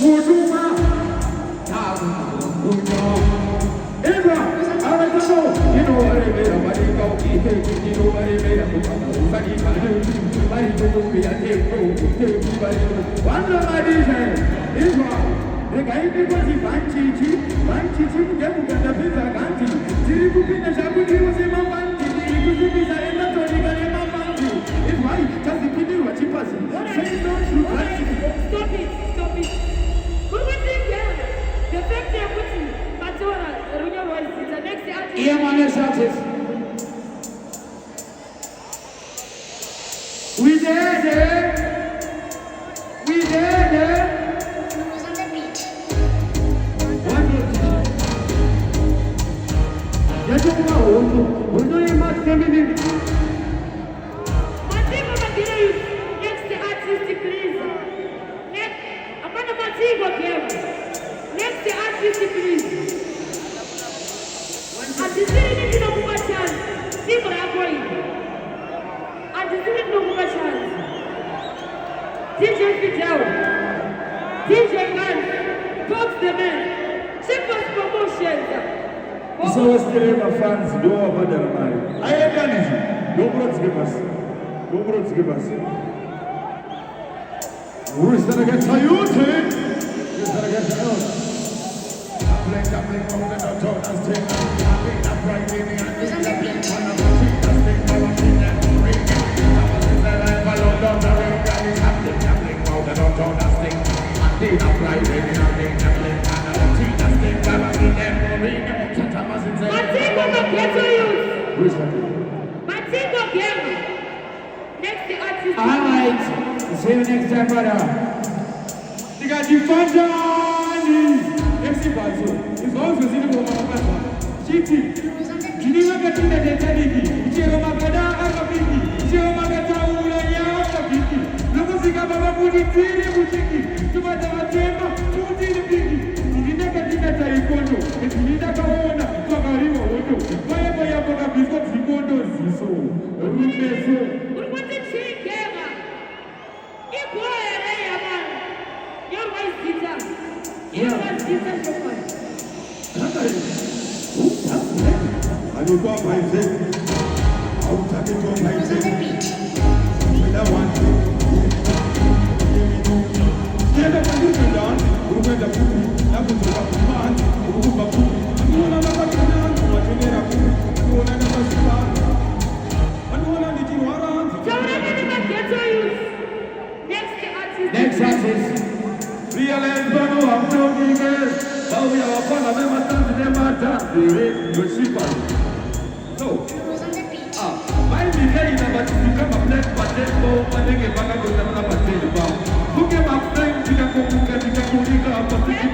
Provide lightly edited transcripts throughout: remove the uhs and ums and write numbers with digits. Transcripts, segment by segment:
Muduma, Tabu, Mujo. Eva, I like to know, you know what I made of my go, you know what I made of my I do be a take one of my design is wrong. The guy because he fancy, get the pizza ganti. Did you finish up with you was in my fancy? You could be a fancy. It's why just the kid what you pass. Say no to fancy. Stop it. Who would think the fact you're putting Matora, Runya was the next artist. Yeah, man, let's artist. We there. Who's on the beat? One more time. Just a moment. We're doing much coming. Next artist, please. Next artist, please. DJ Fidel, DJ Man, Box the Man, Checkers Promotions. So what's the name of fans? Don't bother them. I am done it. Don't give us. Who's gonna get to you, team? Who's gonna get to you? Dumpling, on the doctor, that's taking. I'm right in the Who's on the beat? Alright, see you next time, brother. You got the fun, MC Bazo. It's also seen the woman. Chiti. You didn't get in the Teddy. Chiromagada, Akabiki. Chiromagata, Ulaya, Akabiki. Lumusika, Baba, Putiti, Putiki. Tumatama, Tema, Puti, the Piki. You didn't get in the Taekwondo. If you need a Kawana, Kakarimo, Oto. Wherever you have a biscuit, Sikondo, Ziso. I don't want my thing. I'll take it on my Who's on the thing. beat? With that one thing. Stand up and you can dance. Who went the food? That was a man. Who was a food? I'm going to have a dance. What you need a food? I'm going to have a spot. I'm going to need you around. Next artist. Realize, Bano, I'm talking girls. But we are fun of them, I stand to them, I dance. You're cheaper. So, Who's on the beat? my beginning number to become a black potato, but they get back to the potato. Look at my friend, you can go to the potato,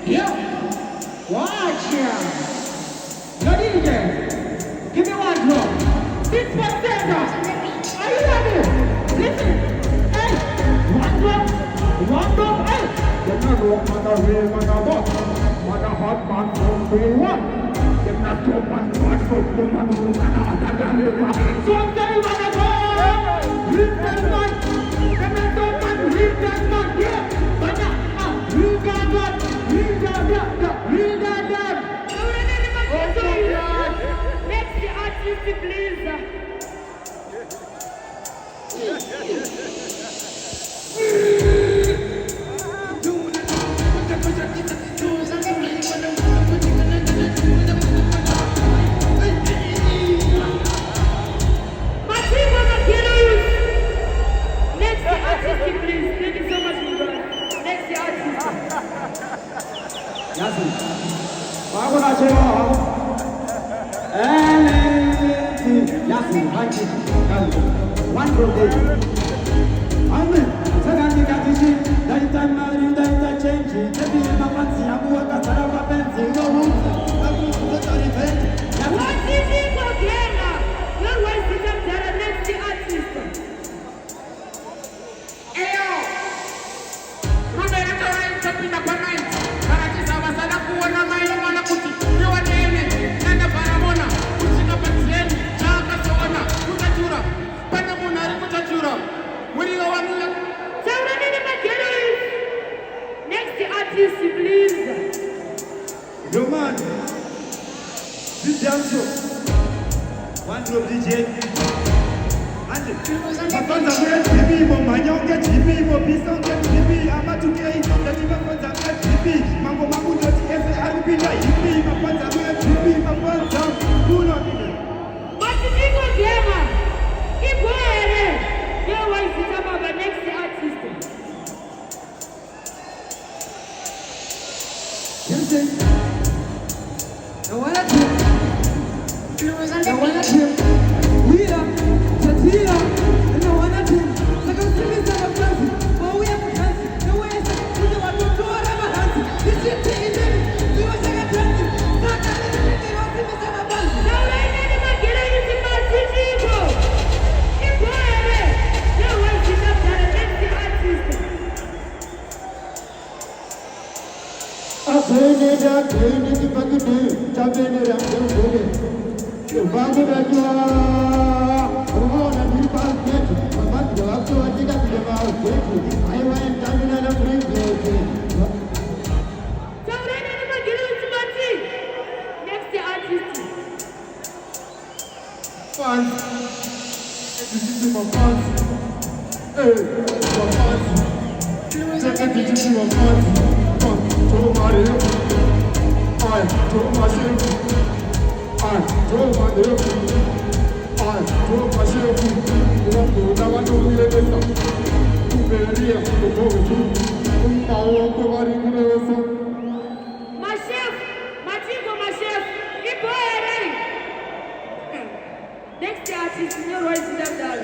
yeah. Watch ya. Your DJ, give me one drop. 6%. Who's on the beat? Are you ready? Listen. Hey, one drop, hey. Get not rock, man, a real man, a boss. Man, a hot man, from day one. Get not so much, man, so good, man, who can someday, man, a boss. Read that man. Get not so much, read that man, yeah. Man, read that man. Read that. Next artist, please. Who's on the beat? Next artist, please. Thank you so much, my brother. Next artist. Yasin. Bago na siya. Yasin, one day. Amen. Sagani katishi, daita mari, daita change. Tebi mapansi, abu akasara mapenzi, ngohuzi. Abu kutari fendi. What is it for Ghana? Not waste the time to the next artist. Eyo, Roberto Chapina Panay, Karakisa Wasana Kuana Mayo Malakuti, Yoanene, Nanda Paramona, Usina Patsien, Chaka Soana, Kukatura, Panamuna One drop DJ. And Close on the Mafanza beat. kule TV, Manyonge TV, Bisonge TV, Amatuke, Tajiba Fanza kule TV, Mambo Mabudo TF, Arubina TV, Mafanza kule TV, Mafanza, Kuno Nini. Matiko Diema, Iboere, your wife is about the next artist. Close on the beat. Next artist, your voice is up there.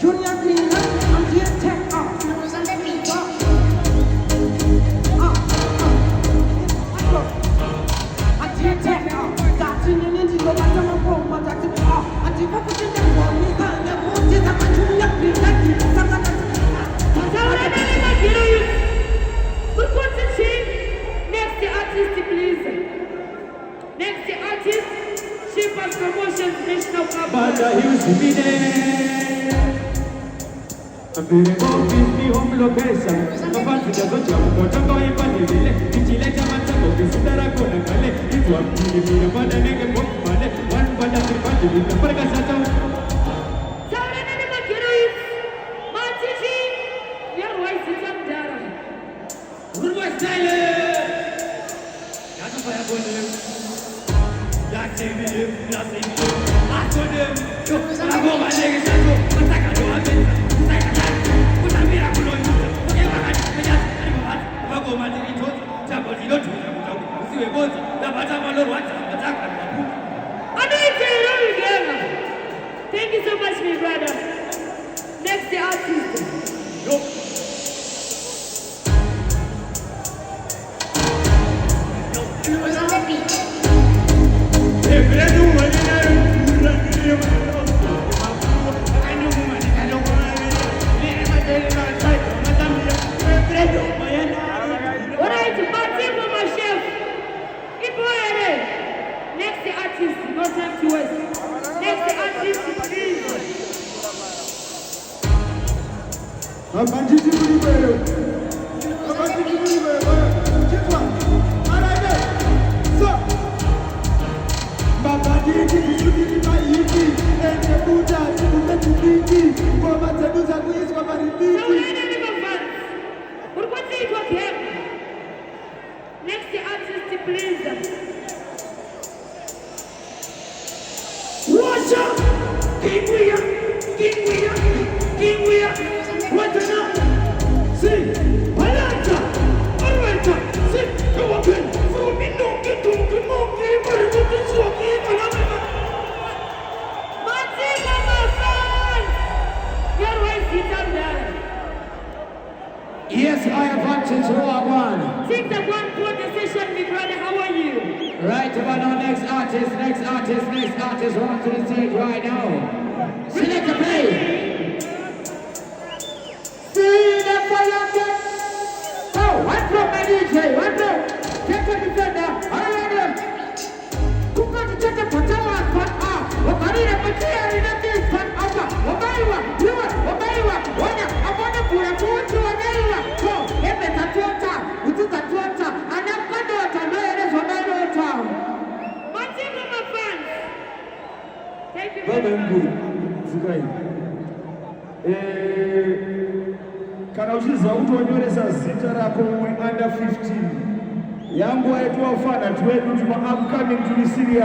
Junior Green, I'm here to take off. Close on the beat. I'm here to take off. That's in the engine, but I'm not wrong, but I took it off. I'm here to take off. Next artist, please. Next artist, Shipper's Promotions National Cup. But I used to be there. I'm feeling home, give me home location. I'm fancy the jump, but I'm going to the village. It's like a man to go to Khonangale. It's one give me a bad and a book, one bad and a party with the Pargasata. Your voice is up there. Who was silent? That's why I'm going to live. That's it, that's it. I told him, I'm going to take it. I'm going to take it. Thank you so much, my brother. Next artist. Close on the beat. Alright, Matiko, my chef. Iboere. Next artist, no time to waste. Next artist, please. Next artist, please. Watch out! King William! King William! King William! What the now? See! Palanta! Alwenta! See! Come on, Ben! From me, no, get to the monkey! But it was this walking! Matiko, my friend. Your voice is up there. Yes, I have answers who are one. Take the one for the session, my brother. How are you? Right about our next artist, on to the stage right now. Select a play. See the fire get. Oh, one drop my DJ, one drop. Get the defender, alright. Kuka to get the Patawa, but Wakarina Patia in a big fun over. Wabaiwa, Wabaiwa, Wana, I want to put a foot to a neighbor. So, if it's a daughter, which is a daughter, and I'm going to benguru zikai kana uchiza utonyoresa zita rako under 15 yangu aitwa ufana twedu tuma upcoming to the Syria